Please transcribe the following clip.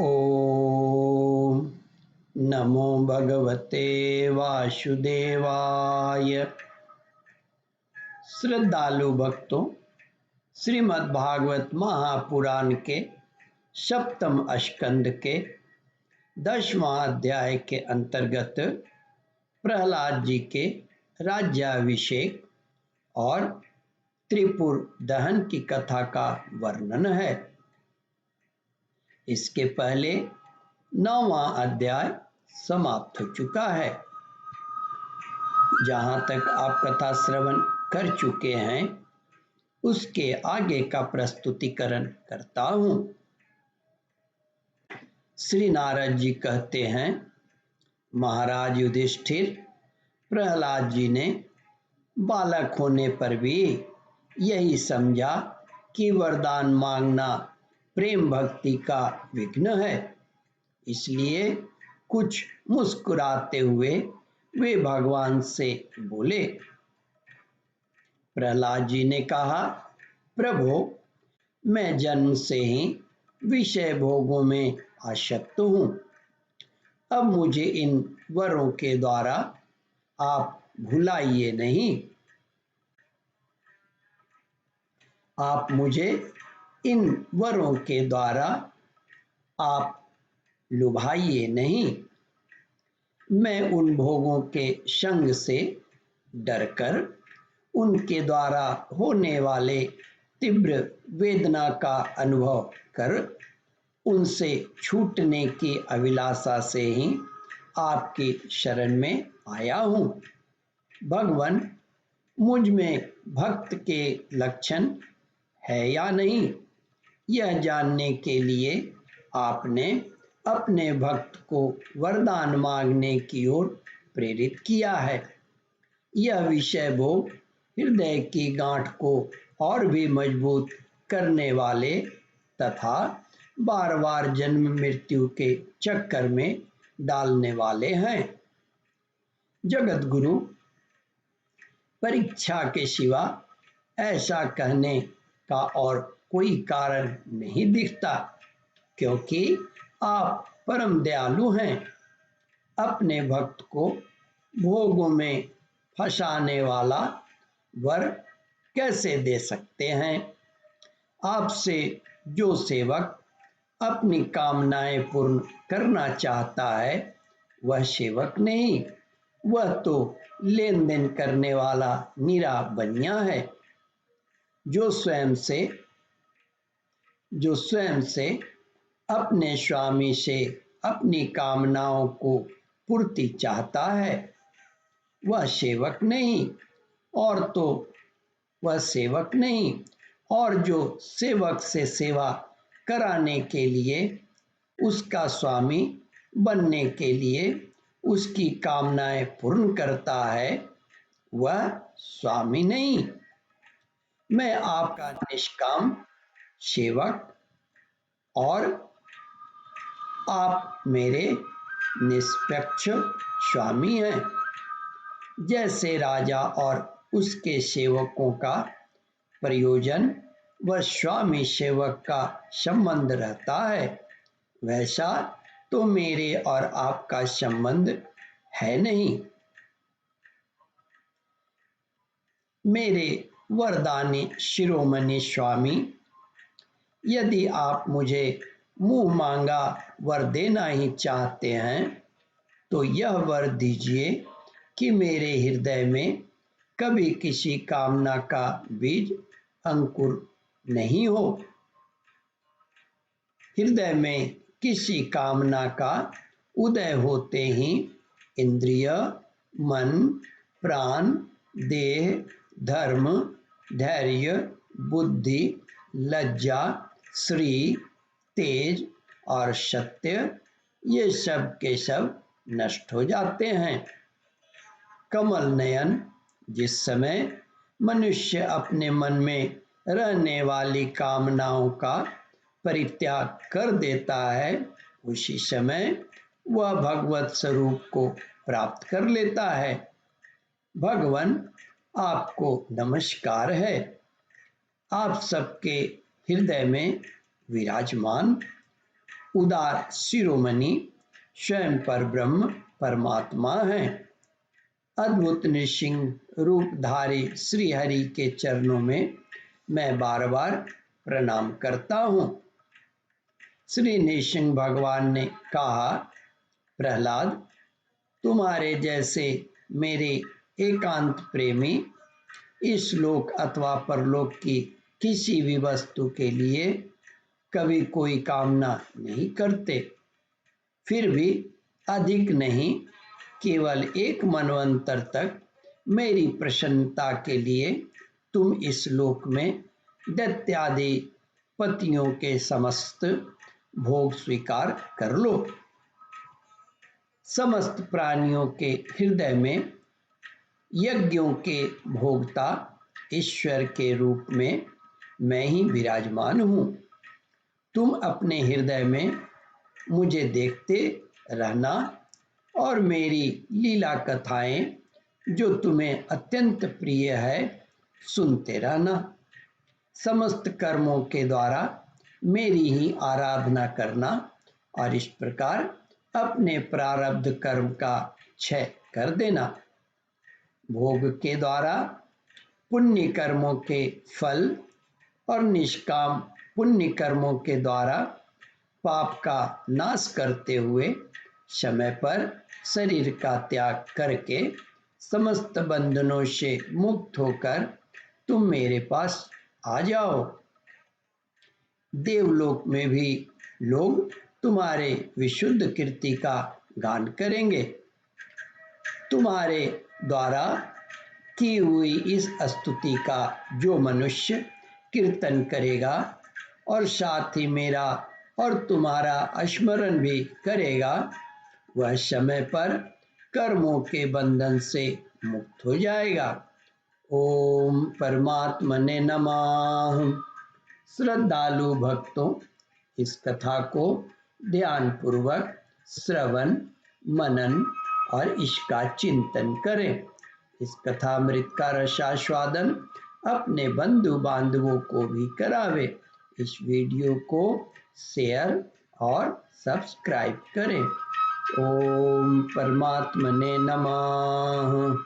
ओम नमो भगवते वासुदेवाय। श्रद्धालु भक्तों, श्रीमद् भागवत महापुराण के सप्तम स्कंद के 10वां अध्याय के अंतर्गत प्रहलाद जी के राज्याभिषेक और त्रिपुर दहन की कथा का वर्णन है। इसके पहले 9वां अध्याय समाप्त हो चुका है। जहाँ तक आप कथा श्रवण कर चुके हैं उसके आगे का प्रस्तुतिकरण करता हूँ। श्री नारद जी कहते हैं, महाराज युधिष्ठिर, प्रहलाद जी ने बालक होने पर भी यही समझा कि वरदान मांगना प्रेम भक्ति का विघ्न है। इसलिए कुछ मुस्कुराते हुए वे भगवान से बोले। प्रहलाद जी ने कहा, प्रभु, मैं जन्म से ही विषय भोगों में आसक्त हूँ। अब मुझे इन वरों के द्वारा आप भुलाइए नहीं। आप मुझे इन वरों के द्वारा आप लुभाइए नहीं। मैं उन भोगों के संग से डरकर उनके द्वारा होने वाले तीव्र वेदना का अनुभव कर उनसे छूटने की अभिलाषा से ही आपकी शरण में आया हूँ। भगवान, मुझ में भक्त के लक्षण है या नहीं, यह जानने के लिए आपने अपने भक्त को वरदान मांगने की ओर प्रेरित किया है। यह विषय भोग हृदय की गांठ को और भी मजबूत करने वाले तथा बार बार जन्म मृत्यु के चक्कर में डालने वाले हैं। जगत गुरु, परीक्षा के सिवा ऐसा कहने का और कोई कारण नहीं दिखता, क्योंकि आप परम दयालु हैं। अपने भक्त को भोगों में फंसाने वाला वर कैसे दे सकते हैं? आपसे जो सेवक अपनी कामनाएं पूर्ण करना चाहता है वह सेवक नहीं, वह तो लेन देन करने वाला निरा बनिया है, जो स्वयं से अपने स्वामी से अपनी कामनाओं को पूर्ति चाहता है। वह सेवक नहीं और जो सेवक से सेवा कराने के लिए, उसका स्वामी बनने के लिए उसकी कामनाएं पूर्ण करता है, वह स्वामी नहीं। मैं आपका निष्काम सेवक और आप मेरे निष्पक्ष स्वामी हैं। जैसे राजा और उसके सेवकों का प्रयोजन व स्वामी सेवक का संबंध रहता है, वैसा तो मेरे और आपका संबंध है नहीं। मेरे वरदानी शिरोमणि स्वामी, यदि आप मुझे मुंह मांगा वर देना ही चाहते हैं तो यह वर दीजिए कि मेरे हृदय में कभी किसी कामना का बीज अंकुर नहीं हो। हृदय में किसी कामना का उदय होते ही इंद्रिय, मन, प्राण, देह, धर्म, धैर्य, बुद्धि, लज्जा, श्री, तेज और सत्य, ये सब के सब नष्ट हो जाते हैं। कमल नयन, जिस समय मनुष्य अपने मन में रहने वाली कामनाओं का परित्याग कर देता है, उसी समय वह भगवत स्वरूप को प्राप्त कर लेता है। भगवान, आपको नमस्कार है। आप सबके हृदय में विराजमान उदार शिरोमणि स्वयं पर ब्रह्म परमात्मा हैं। अद्भुत नृसिंह रूपधारी श्री हरि के चरणों में मैं बार बार प्रणाम करता हूँ। श्री नृसिंह भगवान ने कहा, प्रहलाद, तुम्हारे जैसे मेरे एकांत प्रेमी इस लोक अथवा परलोक की किसी भी वस्तु के लिए कभी कोई कामना नहीं करते। फिर भी अधिक नहीं, केवल एक मनवंतर तक मेरी प्रसन्नता के लिए तुम इस लोक में दैत्यादि पतियों के समस्त भोग स्वीकार कर लो। समस्त प्राणियों के हृदय में यज्ञों के भोक्ता ईश्वर के रूप में मैं ही विराजमान हूँ। तुम अपने हृदय में मुझे देखते रहना और मेरी लीला कथाएं जो तुम्हें अत्यंत प्रिय है सुनते रहना। समस्त कर्मों के द्वारा मेरी ही आराधना करना और इस प्रकार अपने प्रारब्ध कर्म का क्षय कर देना। भोग के द्वारा पुण्य कर्मों के फल और निष्काम पुण्य कर्मों के द्वारा पाप का नाश करते हुए समय पर शरीर का त्याग करके समस्त बंधनों से मुक्त होकर तुम मेरे पास आ जाओ। देवलोक में भी लोग तुम्हारे विशुद्ध कीर्ति का गान करेंगे। तुम्हारे द्वारा की हुई इस स्तुति का जो मनुष्य कीर्तन करेगा और साथ ही मेरा और तुम्हारा स्मरण भी करेगा, वह समय पर कर्मों के बंधन से मुक्त हो जाएगा। ओम परमात्मने नमः। श्रद्धालु भक्तों, इस कथा को ध्यान पूर्वक श्रवण मनन और इसका चिंतन करें। इस कथामृत का रसास्वादन अपने बंधु बांधवों को भी करावे। इस वीडियो को शेयर और सब्सक्राइब करें। ओम परमात्मने नमः।